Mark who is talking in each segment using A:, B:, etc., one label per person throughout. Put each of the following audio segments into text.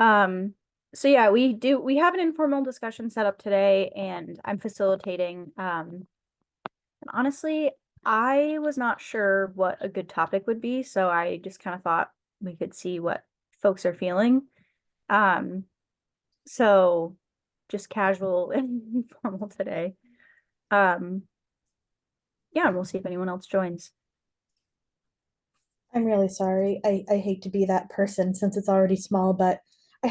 A: Um, so yeah, we have an informal discussion set up today and I'm facilitating. And honestly, I was not sure what a good topic would be, so I just kind of thought we could see what folks are feeling. Um, so just casual and informal today. Um, yeah, and we'll see if anyone else joins.
B: I'm really sorry. I hate to be that person since it's already small, but
A: Yeah.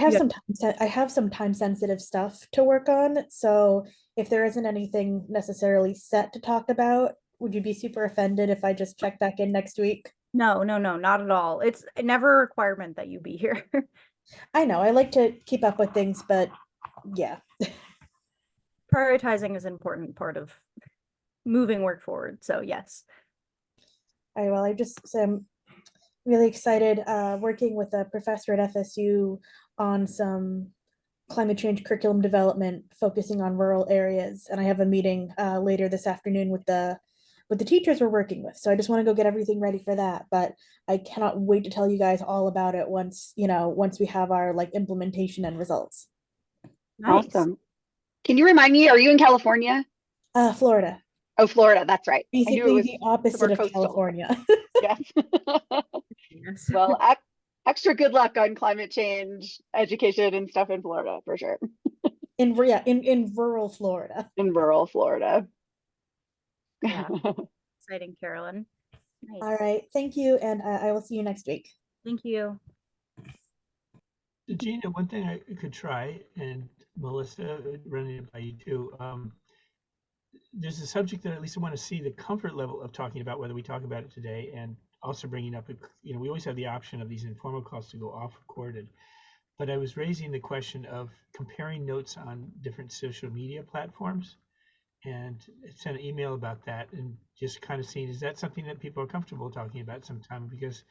B: I have some time sensitive stuff to work on. So if there isn't anything necessarily set to talk about, would you be super offended if I just check back in next week?
A: No, no, no, not at all. It's never a requirement that you be here.
B: I know I like to keep up with things, but yeah.
A: Prioritizing is an important part of moving work forward. So yes.
B: I just am really excited working with a professor at FSU on some climate change curriculum development focusing on rural areas. And I have a meeting later this afternoon with the teachers we're working with. So I just want to go get everything ready for that. But I cannot wait to tell you guys all about it once, once we have our like implementation and results.
A: Nice.
C: Awesome. Can you remind me, are you in California?
B: Florida,
C: Oh, Florida, that's right. I knew it
B: basically
C: was
B: the opposite
C: somewhere
B: of
C: coastal.
B: California.
C: Yes.
A: Yes.
C: Well, extra good luck on climate change education and stuff in Florida for sure.
B: In rural Florida.
C: In rural Florida.
A: Yeah. Exciting, Carolyn.
B: All
A: Nice.
B: right, thank you, and I will see you next week.
A: Thank you.
D: So Gina, one thing I could try, and Melissa, running it by you too. There's a subject that at least I want to see the comfort level of talking about, whether we talk about it today, and also bringing up, we always have the option of these informal calls to go off recorded. But I was raising the question of comparing notes on different social media platforms, and sent an email about that, and just kind of seeing, is that something that people are comfortable talking about sometime? Because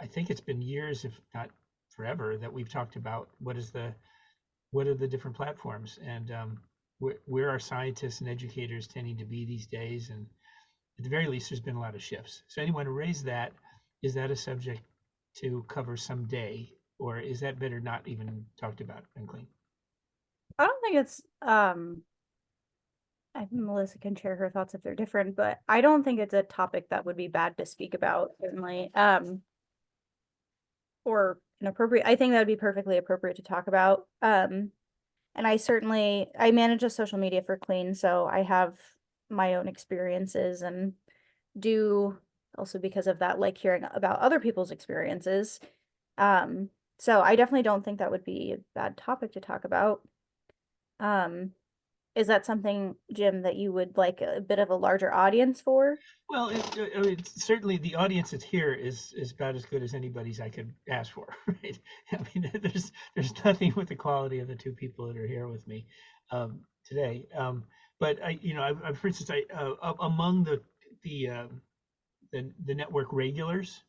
D: I think it's been years, if not forever, that we've talked about what are the different platforms, and where are scientists and educators tending to be these days, and at the very least there's been a lot of shifts. So anyone raise that, is that a subject to cover someday, or is that better not even talked about and clean?
A: I don't think it's I think Melissa can share her thoughts if they're different, but I don't think it's a topic that would be bad to speak about, certainly. Or inappropriate. I think that would be perfectly appropriate to talk about. And I manage a social media for Clean, so I have my own experiences and do also because of that, like hearing about other people's experiences. Um, so I definitely don't think that would be a bad topic to talk about. Um, is that something, Jim, that you would like a bit of a larger audience for?
D: Well, I mean, certainly the audience that's here is about as good as anybody's I could ask for, right? I mean, there's nothing with the quality of the two people that are here with me today. But for instance, among the network regulars,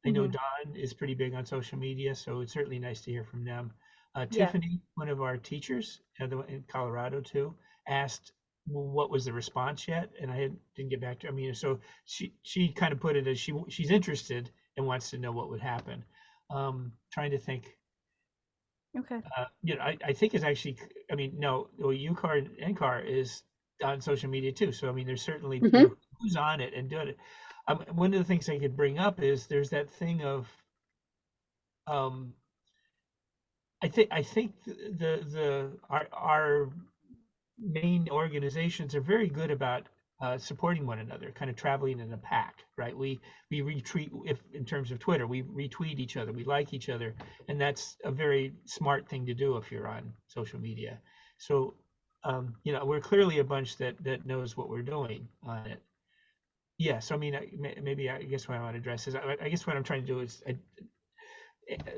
D: I know
A: Mhm.
D: Don is pretty big on social media, so it's certainly nice to hear from them.
A: Yeah.
D: Tiffany, one of our teachers, in Colorado too, asked, well, what was the response yet, and didn't get back to her. I mean, so she kind of put it as she's interested and wants to know what would happen. Trying to think.
A: Okay.
D: I think it's actually. I mean, no, well, UCAR and NCAR is on social media too. So I mean, there's certainly
C: Hmm.
D: who's on it and doing it. One of the things I could bring up is there's that thing of um, I think our main organizations are very good about supporting one another, kind of traveling in a pack, right? We retweet, if in terms of Twitter, we retweet each other, we like each other, and that's a very smart thing to do if you're on social media. So we're clearly a bunch that knows what we're doing on it. Yes, I mean, maybe I guess what I want to address is I guess what I'm trying to do is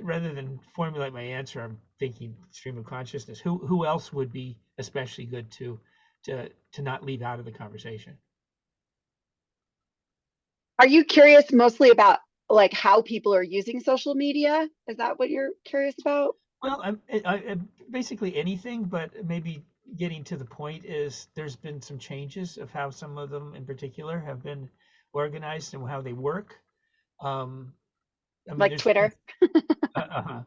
D: rather than formulate my answer, I'm thinking stream of consciousness. Who else would be especially good to not leave out of the conversation?
C: Are you curious mostly about like how people are using social media? Is that what you're curious about?
D: Well, basically anything, but maybe getting to the point is there's been some changes of how some of them in particular have been organized and how they work. I mean,
C: Like Twitter?
D: uh-huh.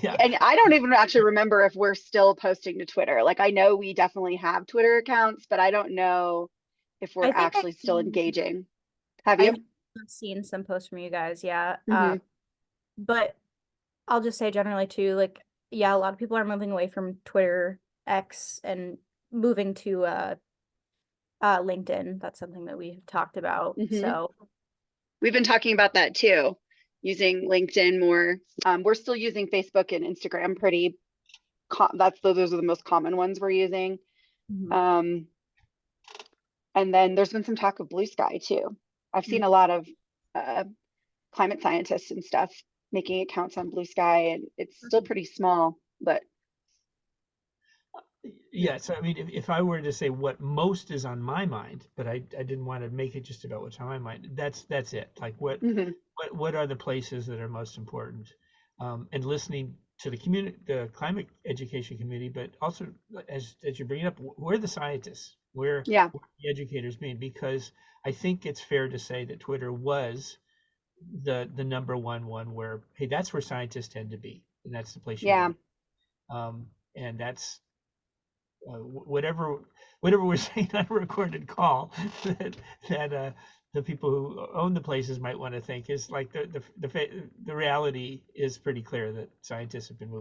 D: Yeah.
C: And I don't even actually remember if we're still posting to Twitter. Like, I know we definitely have Twitter accounts, but I don't know if we're
A: I think
C: actually still engaging. Have
A: I've
C: you?
A: seen some posts from you guys, yeah.
C: Mhm.
A: But I'll just say generally too, like, yeah, a lot of people are moving away from Twitter, X, and moving to LinkedIn. That's something that we've talked about.
C: Mhm.
A: So
C: We've been talking about that too, using LinkedIn more. We're still using Facebook and Instagram pretty. Those are the most common ones we're using.
A: mhm.
C: Um, and then there's been some talk of Blue Sky too. I've seen a lot of uh, climate scientists and stuff making accounts on Blue Sky, and it's still pretty small, but
D: Yeah, so I mean, if I were to say what most is on my mind, but I didn't want to make it just about what's on my mind, that's it. Like
C: mhm.
D: what are the places that are most important? And listening to the community, the climate education committee, but also as you bring it up, where are the scientists?
C: Yeah,
D: Where the educators being? Because I think it's fair to say that Twitter was the number one where, hey, that's where scientists tend to be, and that's the place you
C: yeah.
D: want. And that's whatever we're saying on a recorded call that the people who own the places might want to think is like the reality is pretty clear that scientists have been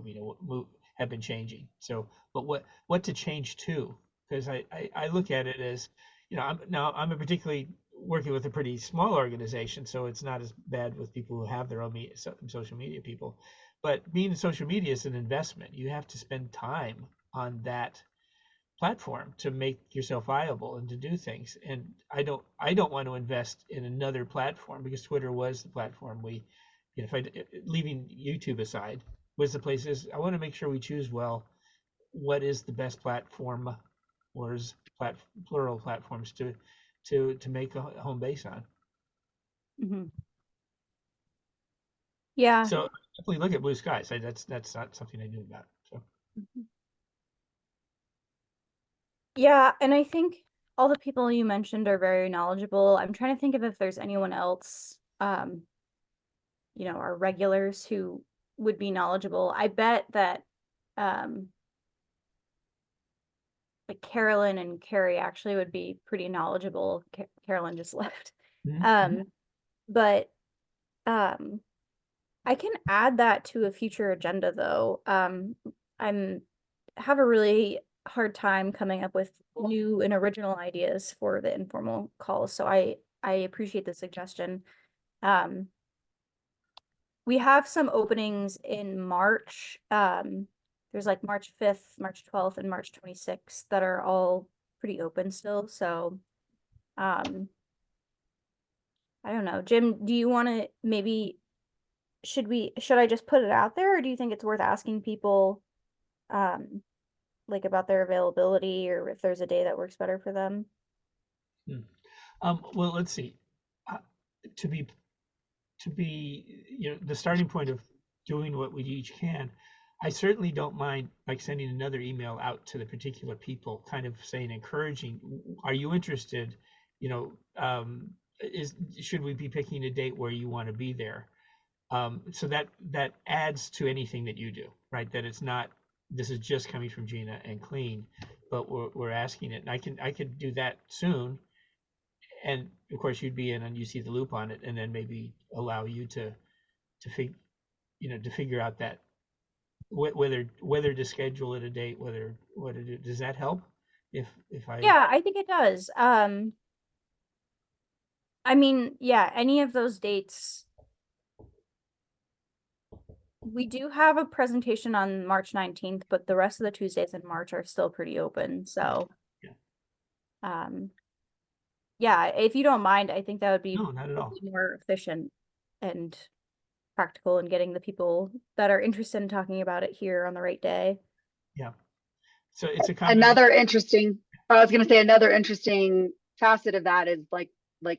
D: have been changing. So, but what to change to? Because I look at it as, I'm a particularly working with a pretty small organization, so it's not as bad with people who have their own social media people. But being in social media is an investment. You have to spend time on that platform to make yourself viable and to do things. And I don't want to invest in another platform because Twitter was the platform if I leaving YouTube aside, was the places I want to make sure we choose well what is the best platform or is plural platforms to make a home base on.
A: Mhm. Yeah.
D: So definitely look at Blue Skies. That's not something I knew about. So
A: Mhm. Yeah, and I think all the people you mentioned are very knowledgeable. I'm trying to think of if there's anyone else, our regulars who would be knowledgeable. I bet that um like Carolyn and Carrie actually would be pretty knowledgeable. Carolyn just left.
D: mhm.
A: Um, but um I can add that to a future agenda though. I'm have a really hard time coming up with new and original ideas for the informal calls, so I appreciate the suggestion. Um, we have some openings in March. There's like March 5th, March 12th, and March 26th that are all pretty open still. So, um, I don't know. Jim, do you want to maybe should I just put it out there, or do you think it's worth asking people um like about their availability or if there's a day that works better for them?
D: Hmm. Well, let's see. Uh, to be the starting point of doing what we each can, I certainly don't mind like sending another email out to the particular people, kind of saying, encouraging, are you interested? You know, should we be picking a date where you want to be there? So that adds to anything that you do, right? That it's not, this is just coming from Gina and Clean, but we're asking it. And I could do that soon, and of course you'd be in and you see the loop on it, and then maybe allow you to figure out that whether to schedule it a date, whether what to do. Does that help? If I
A: Yeah, I think it does. I mean, yeah, any of those dates. We do have a presentation on March 19th, but the rest of the Tuesdays in March are still pretty open. So,
D: Yeah.
A: Yeah, if you don't mind, I think that would be
D: No, not at all.
A: more efficient and practical in getting the people that are interested in talking about it here on the right day.
D: Yeah. So it's a combination.
C: Another interesting, I was going to say another interesting facet of that is like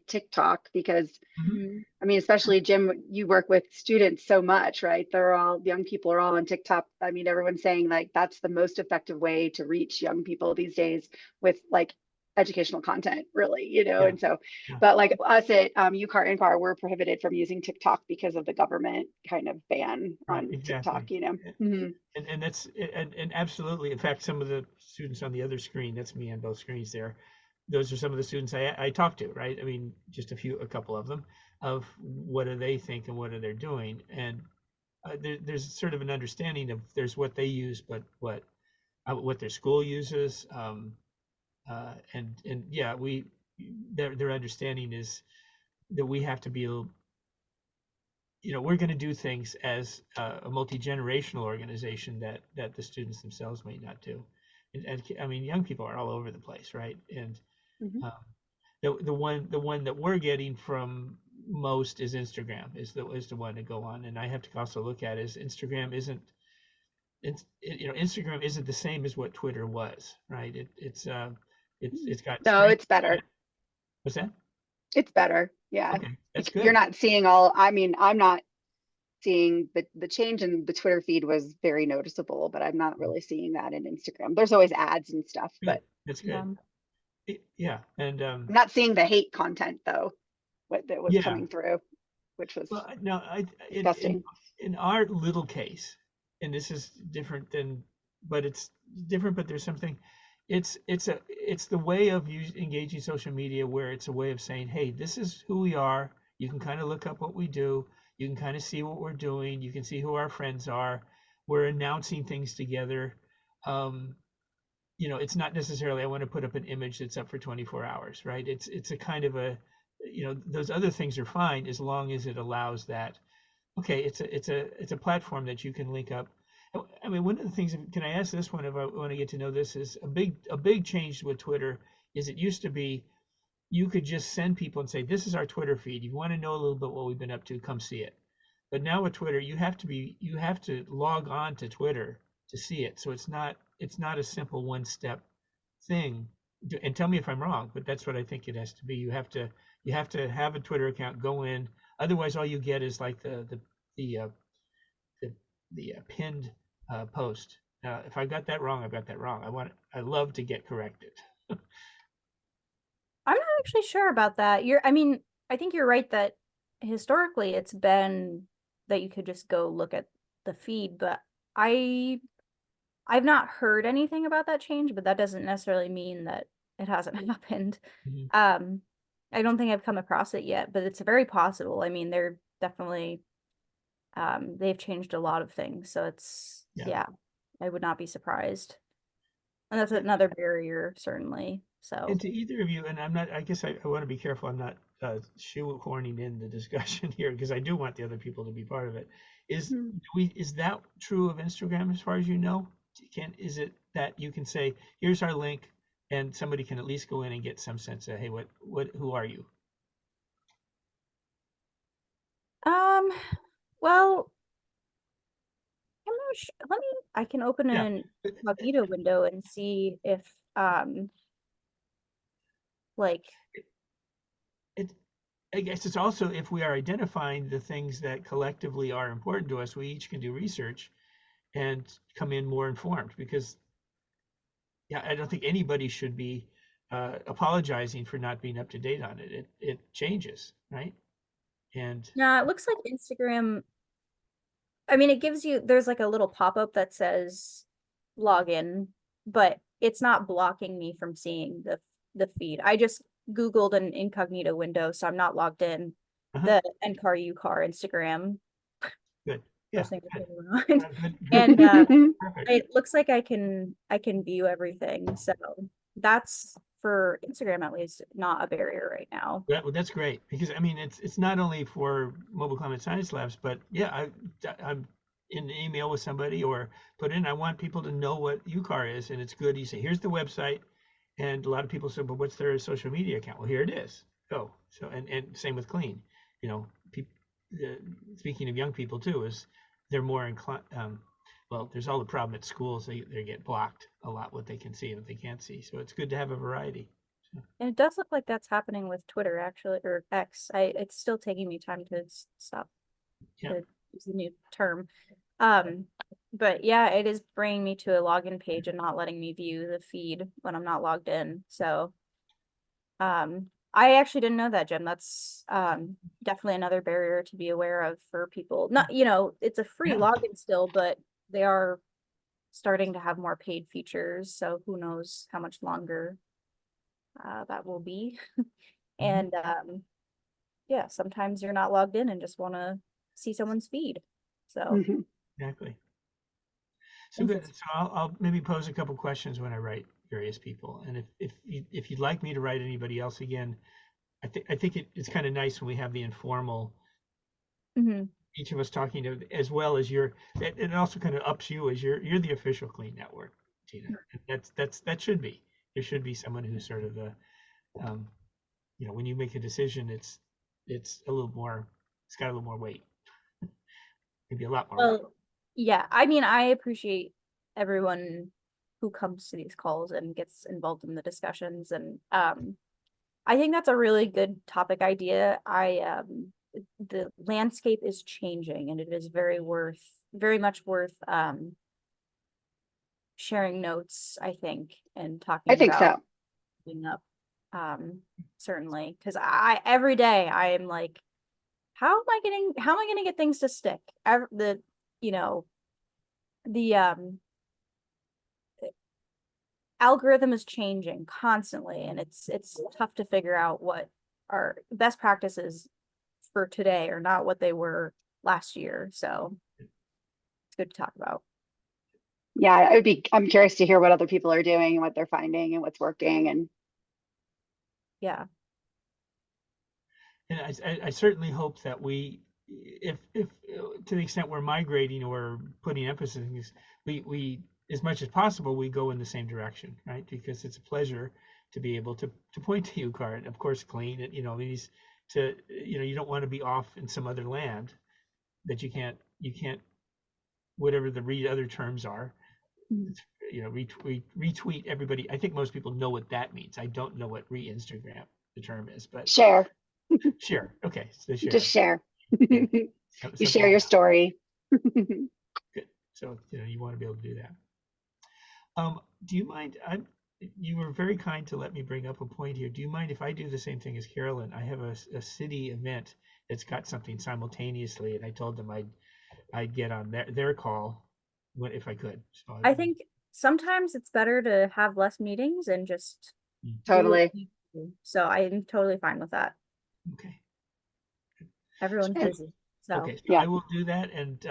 C: TikTok, because
A: Mhm.
C: I mean, especially Jim, you work with students so much, right? Young people are all on TikTok. I mean, everyone's saying like that's the most effective way to reach young people these days with like educational content, really, you know,
D: Yeah.
C: and so,
D: Yeah.
C: but like us at UCAR INPAR, we're prohibited from using TikTok because of the government kind of ban
D: Right,
C: on
D: exactly.
C: TikTok, you know.
D: And that's and absolutely. In fact, some of the students on the other screen, that's me on both screens there. Those are some of the students I talk to, right? I mean, just a couple of them, of what do they think and what are they doing, and there's sort of an understanding of there's what they use, but what their school uses, and yeah, their understanding is that we have to be, we're going to do things as a multi-generational organization that the students themselves may not do, and I mean, young people are all over the place, right? And
C: Mhm.
D: um, the one that we're getting from most is Instagram is the one to go on, and I have to also look at is Instagram isn't Instagram isn't the same as what Twitter was, right? It's got
C: No,
D: strength.
C: it's better.
D: What's that?
C: It's better. Yeah.
D: Okay, that's
C: You're
D: good.
C: not seeing all, I mean, I'm not seeing the change in the Twitter feed was very noticeable, but I'm not really seeing that in Instagram. There's always ads and stuff,
D: Good.
C: but
D: That's
A: Yeah.
D: good. Yeah, and
C: I'm not seeing the hate content though, what that was
D: yeah.
C: coming through, which was
D: Well, no,
C: disgusting.
D: in our little case, and this is different than, but it's different. But there's something. It's the way of engaging social media where it's a way of saying, hey, this is who we are. You can kind of look up what we do. You can kind of see what we're doing. You can see who our friends are. We're announcing things together. Um, it's not necessarily I want to put up an image that's up for 24 hours, right? It's a kind of those other things are fine as long as it allows that. Okay, it's a platform that you can link up. I mean, one of the things, can I ask this one if I want to get to know this, is a big change with Twitter is it used to be you could just send people and say, this is our Twitter feed. You want to know a little bit what we've been up to, come see it. But now with Twitter, you have to log on to Twitter to see it. So it's not a simple one step thing. And tell me if I'm wrong, but that's what I think it has to be. You have to have a Twitter account, go in. Otherwise, all you get is like the pinned post. If I got that wrong, I got that wrong. I love to get corrected.
A: I'm not actually sure about that. I mean, I think you're right that historically it's been that you could just go look at the feed, but I've not heard anything about that change, but that doesn't necessarily mean that it hasn't happened.
D: Mhm.
A: I don't think I've come across it yet, but it's very possible. I mean, they're definitely they've changed a lot of things, so yeah, I would not be surprised. And that's another barrier, certainly. So
D: And to either of you, and I guess I want to be careful. I'm not shoehorning in the discussion here because I do want the other people to be part of it. Is is that true of Instagram as far as you know? Is it that you can say, here's our link, and somebody can at least go in and get some sense of, hey, who are you?
A: well, I'm not sure. I can open
D: Yeah.
A: an incognito window and see if like
D: It, I guess it's also if we are identifying the things that collectively are important to us, we each can do research and come in more informed because yeah, I don't think anybody should be apologizing for not being up to date on it. It changes, right? And
A: yeah, it looks like Instagram. I mean, it gives you there's like a little pop-up that says login, but it's not blocking me from seeing the feed. I just Googled an incognito window, so I'm not logged in.
D: uh-huh,
A: The NCAR UCAR Instagram
D: good, yeah,
A: first thing that
D: good,
A: came on.
D: good,
A: And
D: perfect.
A: it looks like I can view everything. So that's for Instagram at least not a barrier right now.
D: Well, that's great because I mean it's not only for mobile climate science labs, but yeah, I'm in an email with somebody or put in. I want people to know what UCAR is, and it's good. You say here's the website, and a lot of people say, but what's their social media account? Well, here it is. Go. So and same with CLEAN. You know, people. Speaking of young people too, is they're more inclined. Well, there's all the problem at schools. They get blocked a lot what they can see and what they can't see. So it's good to have a variety.
A: And it does look like that's happening with Twitter actually, or X. It's still taking me time to stop
D: Yeah.
A: to use the new term. But yeah, it is bringing me to a login page and not letting me view the feed when I'm not logged in. So I actually didn't know that, Jim. That's definitely another barrier to be aware of for people. Not, it's a free
D: Yeah.
A: login still, but they are starting to have more paid features. So who knows how much longer that will be. And yeah, sometimes you're not logged in and just want to see someone's feed. So
C: Mhm.
D: Exactly. So good. So I'll maybe pose a couple questions when I write various people, and if you'd like me to write anybody else again, I think it's kind of nice when we have the informal,
A: mhm.
D: each of us talking to, as well as it also kind of ups you as you're the official Clean Network, Tina. And that should be, there should be someone who's sort of the, um, when you make a decision, it's a little more, it's got a little more weight, maybe a lot more weight.
A: Well, yeah, I mean, I appreciate everyone who comes to these calls and gets involved in the discussions. And I think that's a really good topic idea. The landscape is changing and it is very much worth sharing notes, I think, and
C: I
A: talking
C: think
A: about
C: so.
A: cleaning up. Certainly. Because I every day I am like, how am I gonna get things to stick? You know, the algorithm is changing constantly and it's tough to figure out what are best practices for today or not what they were last year. So it's good to talk about.
C: Yeah, I'm curious to hear what other people are doing and what they're finding and what's working. And
A: Yeah.
D: And I certainly hope that if to the extent we're migrating or putting emphasis on things, we as much as possible we go in the same direction, right? Because it's a pleasure to be able to point to UCAR, of course, clean it, these you don't want to be off in some other land that you can't whatever the other terms are. Retweet everybody. I think most people know what that means. I don't know what re-Instagram the term is, but
C: share,
D: share. Okay, so
C: just
D: share.
C: share.
D: Yeah.
C: You share
D: Simple.
C: your story.
D: Good. So you want to be able to do that. Do you mind? You were very kind to let me bring up a point here. Do you mind if I do the same thing as Carolyn? I have a city event that's got something simultaneously, and I told them I'd get on their call if I could. So
A: I think sometimes it's better to have less meetings and just do what
C: Totally.
A: you do. So I'm totally fine with that.
D: Okay.
A: Everyone's
C: Sure.
A: busy. So
D: Okay, so
C: Yeah.
D: I will do that, and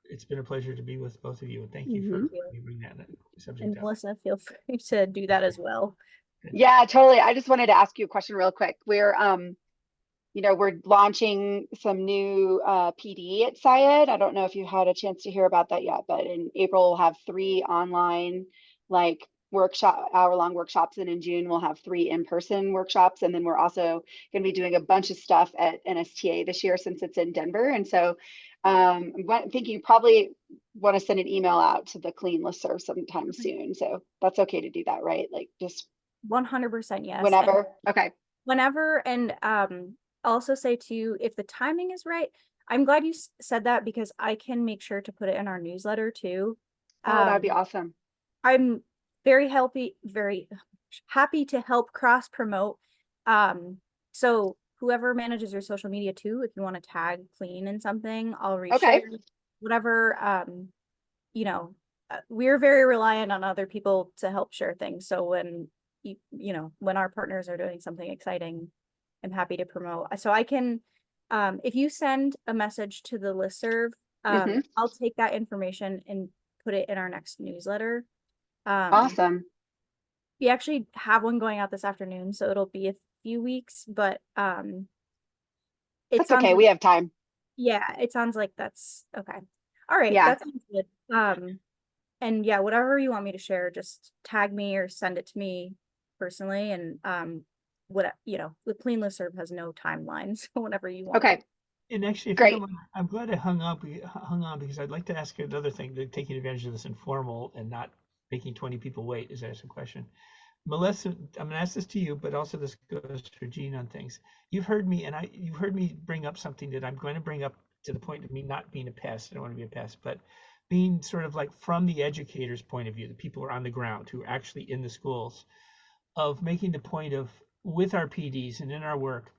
D: it's been a pleasure to be with both of you, and thank you for
C: Mhm.
D: letting me bring that subject
A: and
D: up.
A: Melissa, feel free to do that as well.
C: Yeah, totally. I just wanted to ask you a question real quick. We're launching some new PD at Syed. I don't know if you had a chance to hear about that yet, but in April we'll have 3 online hour-long workshops, and in June we'll have 3 in-person workshops. And then we're also going to be doing a bunch of stuff at NSTA this year since it's in Denver. And so I'm thinking you probably want to send an email out to the Clean listserv sometime soon. So that's okay to do that, right? Like just
A: 100% yes.
C: whenever. Okay.
A: Whenever, and also say too, if the timing is right, I'm glad you said that because I can make sure to put it in our newsletter too.
C: Oh, that would be awesome.
A: I'm very happy to help cross promote. So whoever manages your social media too, if you want to tag Clean in something, I'll
C: Okay.
A: reshare whatever. We're very reliant on other people to help share things. So when when our partners are doing something exciting, I'm happy to promote. So I can, if you send a message to the listserv,
C: Mhm.
A: I'll take that information and put it in our next newsletter.
C: Awesome.
A: We actually have one going out this afternoon, so it'll be a few weeks, but it
C: That's
A: sounds
C: okay.
A: like,
C: We have time.
A: yeah, it sounds like that's okay. All right,
C: Yeah.
A: that sounds good. And yeah, whatever you want me to share, just tag me or send it to me personally. And the Clean Listserv has no timeline, so whenever you want.
C: Okay.
D: And actually, if you
C: Great.
D: don't mind, I'm glad I hung on because I'd like to ask you another thing, taking advantage of this informal and not making 20 people wait, is ask a question. Melissa, I'm going to ask this to you, but also this goes for Jean on things. You've heard me bring up something that I'm going to bring up to the point of me not being a pest. I don't want to be a pest, but being sort of like from the educator's point of view, the people who are on the ground, who are actually in the schools, of making the point of with our PDs and in our work,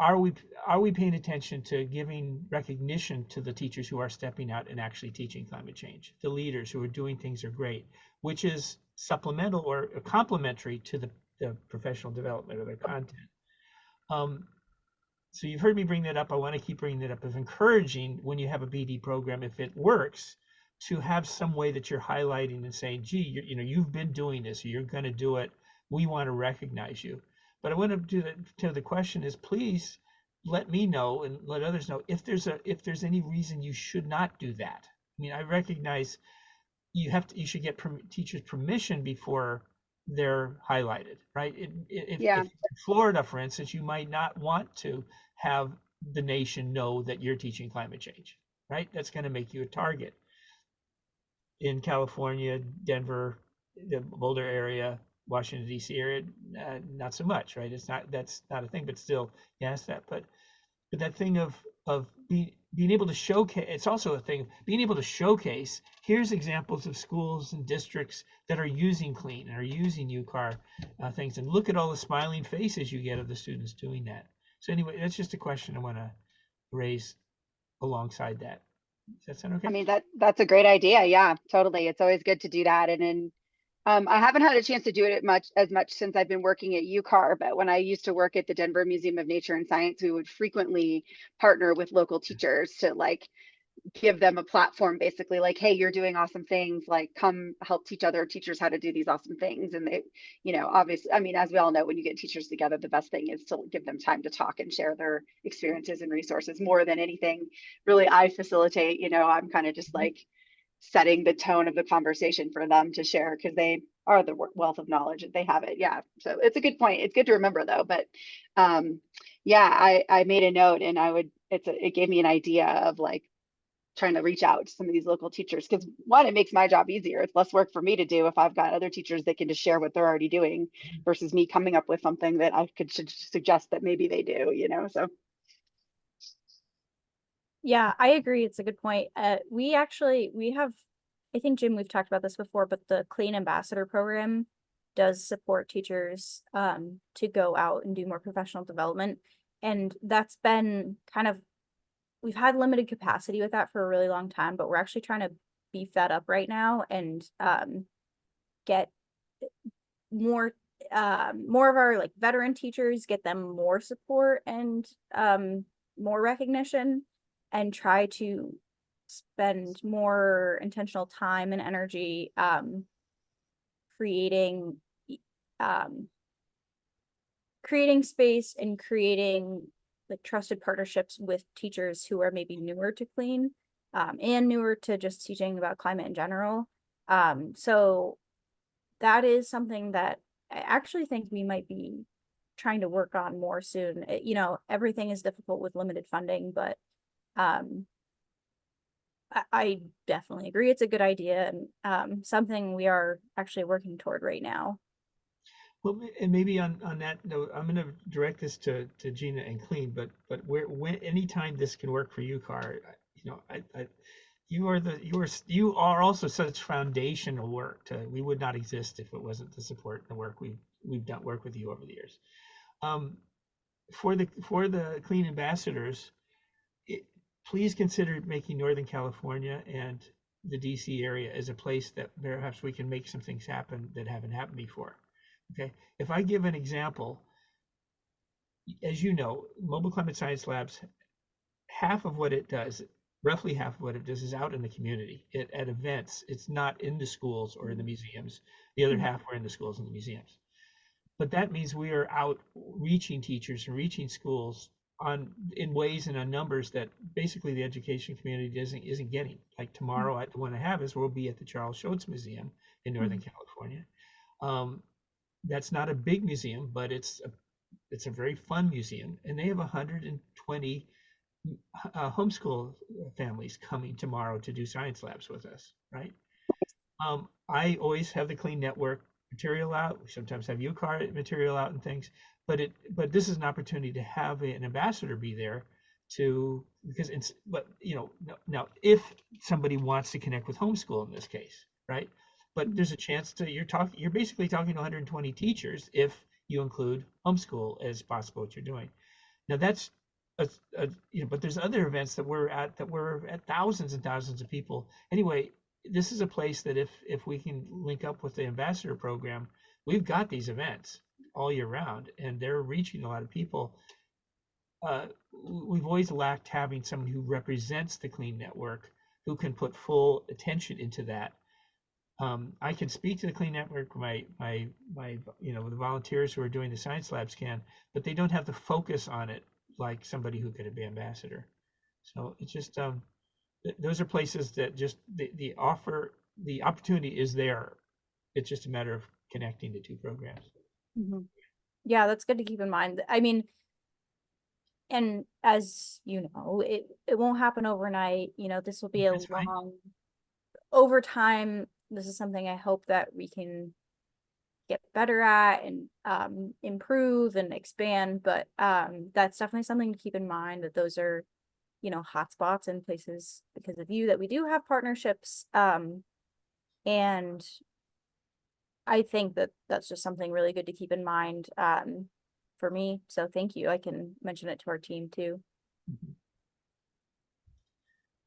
D: are we paying attention to giving recognition to the teachers who are stepping out and actually teaching climate change? The leaders who are doing things are great, which is supplemental or complementary to the professional development of their content. So you've heard me bring that up. I want to keep bringing that up of encouraging when you have a BD program, if it works, to have some way that you're highlighting and saying, gee, you've been doing this, or you're going to do it. We want to recognize you. But I want to do that. To the question is, please let me know and let others know if there's any reason you should not do that. I mean, I recognize you should get teachers' permission before they're highlighted, right? If Florida, for instance, you might not want to have the nation know that you're teaching climate change, right? That's going to make you a target. In California, Denver, the Boulder area, Washington D.C. area, not so much, right? That's not a thing, but still, yes, that. But that thing of being able to showcase, it's also a thing of being able to showcase. Here's examples of schools and districts that are using CLEAN and are using UCAR things, and look at all the smiling faces you get of the students doing that. So anyway, that's just a question I want to raise alongside that. Does that sound okay?
C: I mean, that's a great idea. Yeah, totally. It's always good to do that. And then I haven't had a chance to do it as much since I've been working at UCAR, but when I used to work at the Denver Museum of Nature and Science, we would frequently partner with local teachers to like give them a platform, basically like, hey, you're doing awesome things, like come help teach other teachers how to do these awesome things. And they, obviously, I mean, as we all know, when you get teachers together, the best thing is to give them time to talk and share their experiences and resources more than anything. Really, I facilitate, I'm kind of just like setting the tone of the conversation for them to share, because they are the wealth of knowledge. They have it. Yeah. So it's a good point. It's good to remember though. But yeah, I made a note, and it gave me an idea of like trying to reach out to some of these local teachers, because one, it makes my job easier. It's less work for me to do if I've got other teachers that can just share what they're already doing versus me coming up with something that I could suggest that maybe they do, so.
A: Yeah, I agree. It's a good point. We have, I think, Jim, we've talked about this before, but the CLEAN Ambassador program does support teachers to go out and do more professional development. And that's been we've had limited capacity with that for a really long time, but we're actually trying to beef that up right now and get more of our like veteran teachers, get them more support and more recognition, and try to spend more intentional time and energy creating space and creating like trusted partnerships with teachers who are maybe newer to CLEAN and newer to just teaching about climate in general. So that is something that I actually think we might be trying to work on more soon. Everything is difficult with limited funding, but I definitely agree it's a good idea, and something we are actually working toward right now.
D: Well, and maybe on that note, I'm going to direct this to Gina and CLEAN, but anytime this can work for you, Car, you are also such foundational work. We would not exist if it wasn't the support and the work we've done work with you over the years. For the CLEAN ambassadors, please consider making Northern California and the DC area as a place that perhaps we can make some things happen that haven't happened before. Okay, if I give an example, as you know, Mobile Climate Science Labs, roughly half of what it does is out in the community at events. It's not in the schools or in the museums. The other half are in the schools and the museums. But that means we are out reaching teachers and reaching schools in ways and on numbers that basically the education community isn't getting. Like tomorrow, the one I have is we'll be at the Charles Schultz Museum in Northern California. That's not a big museum, but it's a very fun museum, and they have 120 homeschool families coming tomorrow to do science labs with us, right? I always have the CLEAN Network material out. We sometimes have UCAR material out and things, but this is an opportunity to have an ambassador be there now if somebody wants to connect with homeschool in this case, right? But there's a chance you're basically talking to 120 teachers if you include homeschool as possible what you're doing. Now that's but there's other events that we're at thousands and thousands of people. Anyway, this is a place that if we can link up with the ambassador program, we've got these events all year round, and they're reaching a lot of people. We've always lacked having someone who represents the CLEAN network, who can put full attention into that. I can speak to the CLEAN network, my the volunteers who are doing the science labs can, but they don't have the focus on it like somebody who could be ambassador. So it's just those are places that just the opportunity is there. It's just a matter of connecting the two programs.
A: Yeah, that's good to keep in mind. I mean, and as you know, it won't happen overnight. This will be a
D: That's fine.
A: long, over time. This is something I hope that we can get better at and improve and expand. But that's definitely something to keep in mind, that those are, hotspots and places because of you, that we do have partnerships. And I think that that's just something really good to keep in mind for me. So thank you. I can mention it to our team too.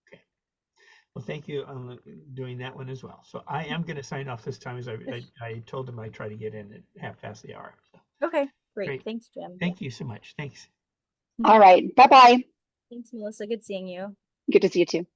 D: Okay. Well, thank you on doing that one as well. So I am going to sign off this time, as I told them I'd try to get in at 1:30. So.
A: Okay, great.
D: Great.
A: Thanks, Jim.
D: Thank you so much. Thanks.
C: All right. Bye-bye.
A: Thanks, Melissa. Good seeing you.
C: Good to see you too.